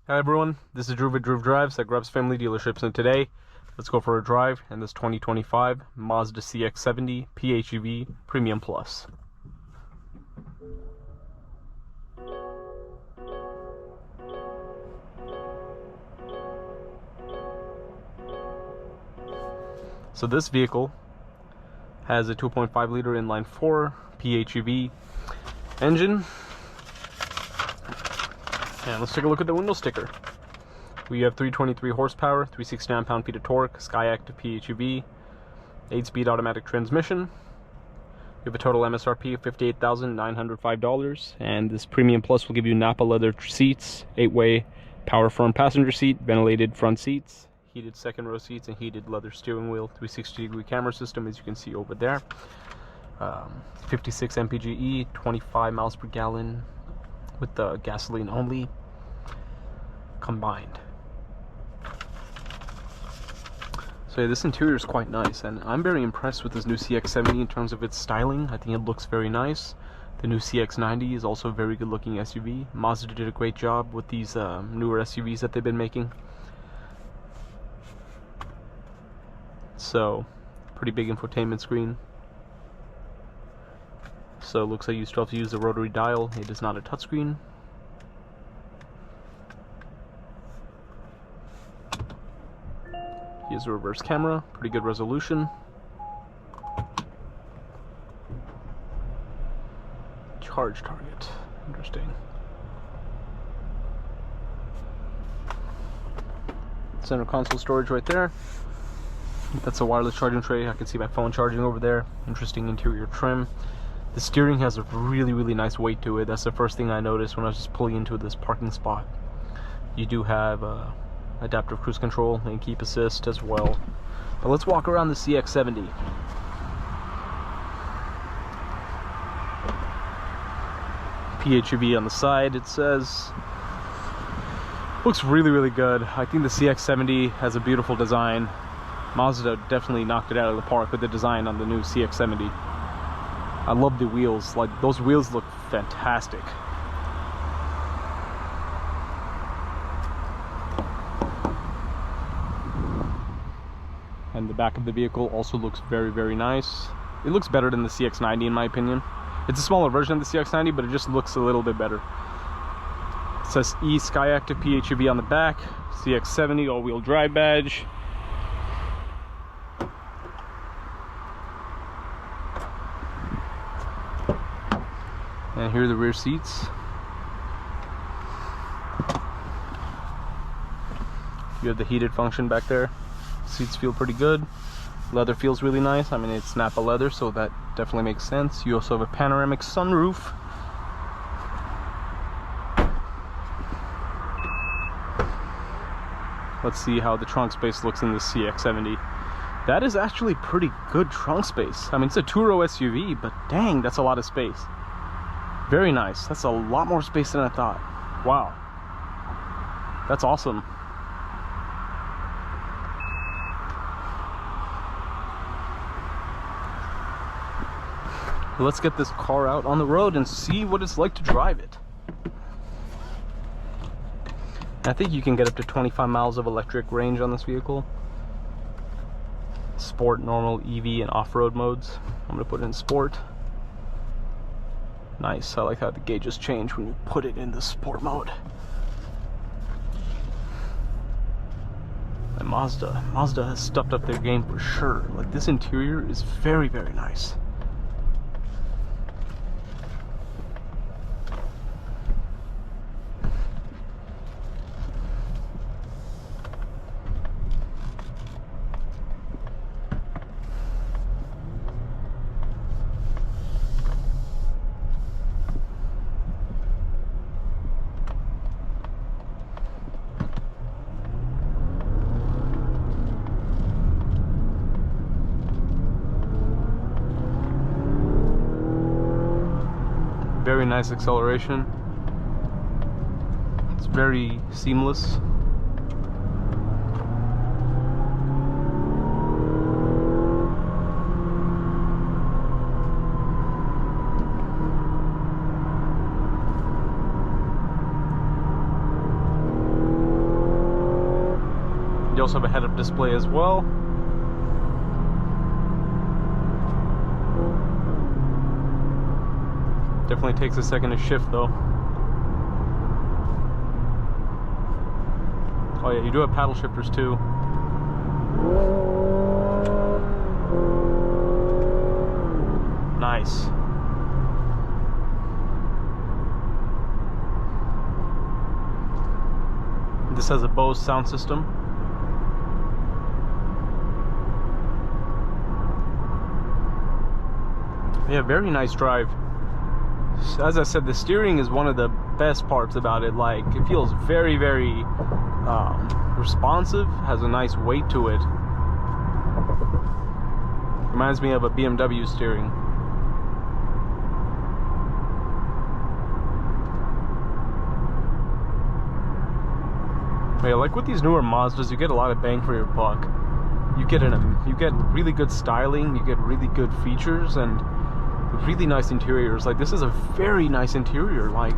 Hi everyone, this is Drew with Drew Drives at Grubbs Family Dealerships, and today let's go for a drive in this 2025 Mazda CX-70 PHEV Premium Plus. So this vehicle has a 2.5 liter inline 4 PHEV engine. And let's take a look at the window sticker. We have 323 horsepower, 369 pound-feet of torque, Sky-Active PHEV, 8-speed automatic transmission. We have a total MSRP of $58,905, and this Premium Plus will give you Napa leather seats, 8-way power front passenger seat, ventilated front seats, heated second row seats, and heated leather steering wheel, 360-degree camera system, as you can see over there. 56 mpge, 25 miles per gallon with the gasoline only combined. So yeah, this interior is quite nice, and I'm very impressed with this new CX-70 in terms of its styling. I think it looks very nice. The new CX-90 is also a very good looking SUV. Mazda did a great job with these newer SUVs that they've been making. So, pretty big infotainment screen. So it looks like you still have to use the rotary dial. It is not a touchscreen. Here's a reverse camera, pretty good resolution. Charge target, interesting. Center console storage right there. That's a wireless charging tray. I can see my phone charging over there. Interesting interior trim. The steering has a really nice weight to it. That's the first thing I noticed when I was just pulling into this parking spot. You do have adaptive cruise control and keep assist as well. But let's walk around the CX-70. PHEV on the side, it says. Looks really good. I think the CX-70 has a beautiful design. Mazda definitely knocked it out of the park with the design on the new CX-70. I love the wheels. Like, those wheels look fantastic. And the back of the vehicle also looks very nice. It looks better than the CX-90 in my opinion. It's a smaller version of the CX-90, but it just looks a little bit better. It says E Sky-Active PHEV on the back, CX-70 all-wheel drive badge. And here are the rear seats. You have the heated function back there. Seats feel pretty good. Leather feels really nice. I mean, it's Napa leather, so that definitely makes sense. You also have a panoramic sunroof. Let's see how the trunk space looks in the CX-70. That is actually pretty good trunk space. I mean, it's a two-row SUV, but dang, that's a lot of space. Very nice. That's a lot more space than I thought. Wow. That's awesome. Let's get this car out on the road and see what it's like to drive it. I think you can get up to 25 miles of electric range on this vehicle. Sport, normal, EV, and off-road modes. I'm going to put it in sport. Nice. I like how the gauges change when you put it in the sport mode. And Mazda has stepped up their game for sure. Like, this interior is very nice. Very nice acceleration. It's very seamless. You also have a head-up display as well. Definitely takes a second to shift though. Oh yeah, you do have paddle shifters too. Nice. This has a Bose sound system. Yeah, very nice drive. As I said, the steering is one of the best parts about it. Like, it feels very, very responsive, has a nice weight to it. Reminds me of a BMW steering. Yeah, like with these newer Mazdas, you get a lot of bang for your buck. You get really good styling, you get really good features, and really nice interiors. Like, this is a very nice interior. Like,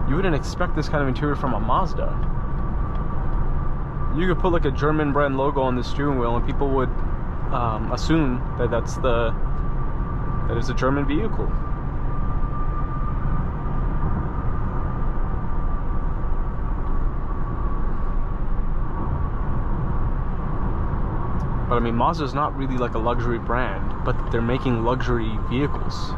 you wouldn't expect this kind of interior from a Mazda. You could put like a German brand logo on the steering wheel and people would assume that that it's a German vehicle. But I mean, Mazda's not really like a luxury brand, but they're making luxury vehicles.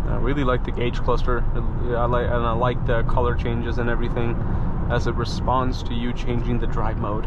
I really like the gauge cluster. I like the color changes and everything as it responds to you changing the drive mode.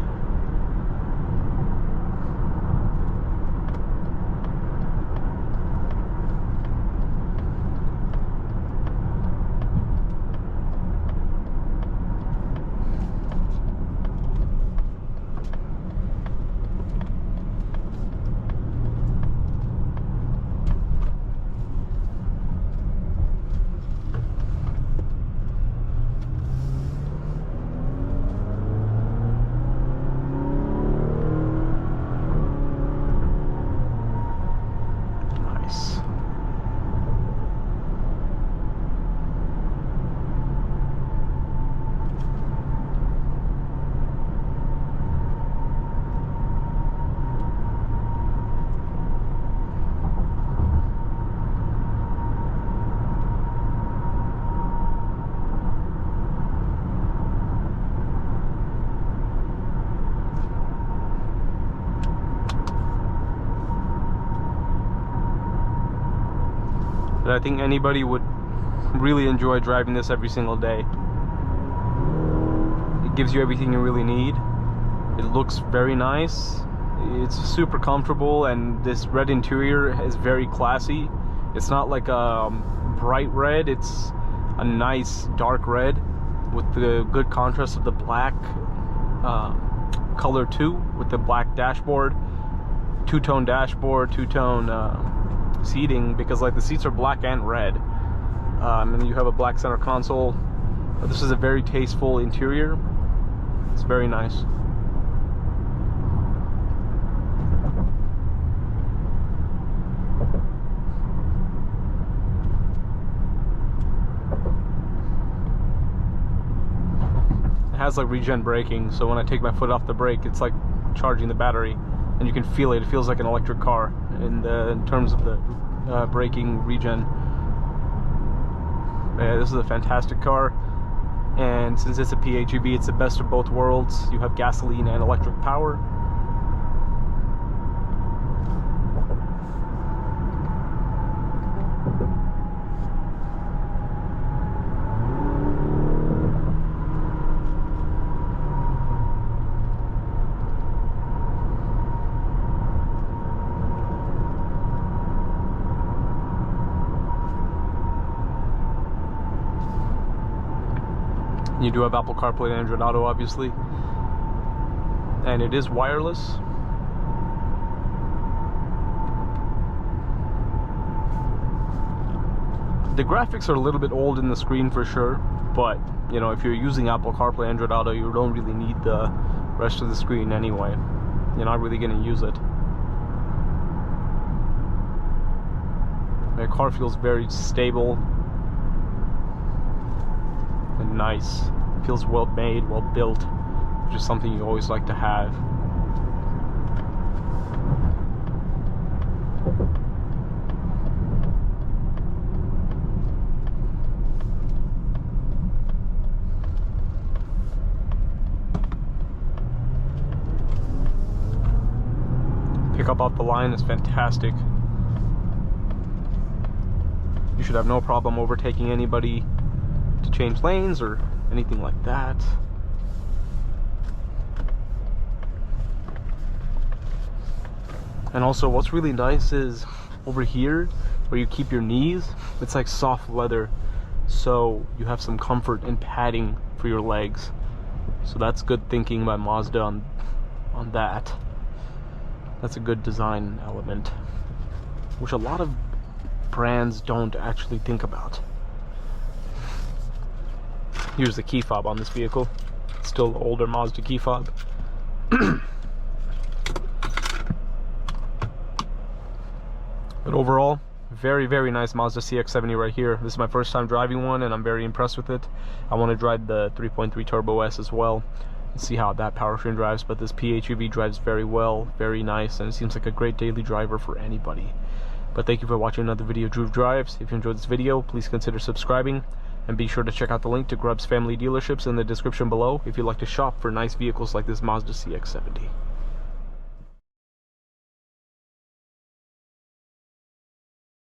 I think anybody would really enjoy driving this every single day. It gives you everything you really need. It looks very nice. It's super comfortable, and this red interior is very classy. It's not like a bright red, it's a nice dark red with the good contrast of the black color too, with the black dashboard, two-tone dashboard, two-tone seating, because like the seats are black and red, and then you have a black center console. This is a very tasteful interior. It's very nice. It has like regen braking, so when I take my foot off the brake, it's like charging the battery, and you can feel it. It feels like an electric car in terms of the braking regen. Yeah, this is a fantastic car, and since it's a PHEV, it's the best of both worlds. You have gasoline and electric power. You do have Apple CarPlay and Android Auto, obviously, and it is wireless. The graphics are a little bit old in the screen for sure, but you know, if you're using Apple CarPlay, Android Auto, you don't really need the rest of the screen anyway. You're not really going to use it. My car feels very stable and nice. It feels well made, well built, which is something you always like to have. Pickup off the line is fantastic. You should have no problem overtaking anybody to change lanes or anything like that. And also what's really nice is over here where you keep your knees, it's like soft leather, so you have some comfort and padding for your legs. So that's good thinking by Mazda on that. That's a good design element, which a lot of brands don't actually think about. Here's the key fob on this vehicle. It's still the older Mazda key fob. But overall, very, very nice Mazda CX-70 right here. This is my first time driving one, and I'm very impressed with it. I want to drive the 3.3 Turbo S as well and see how that powertrain drives, but this PHEV drives very well, very nice, and it seems like a great daily driver for anybody. But thank you for watching another video of Drew Drives. If you enjoyed this video, please consider subscribing, and be sure to check out the link to Grubb's family dealerships in the description below if you'd like to shop for nice vehicles like this Mazda CX-70.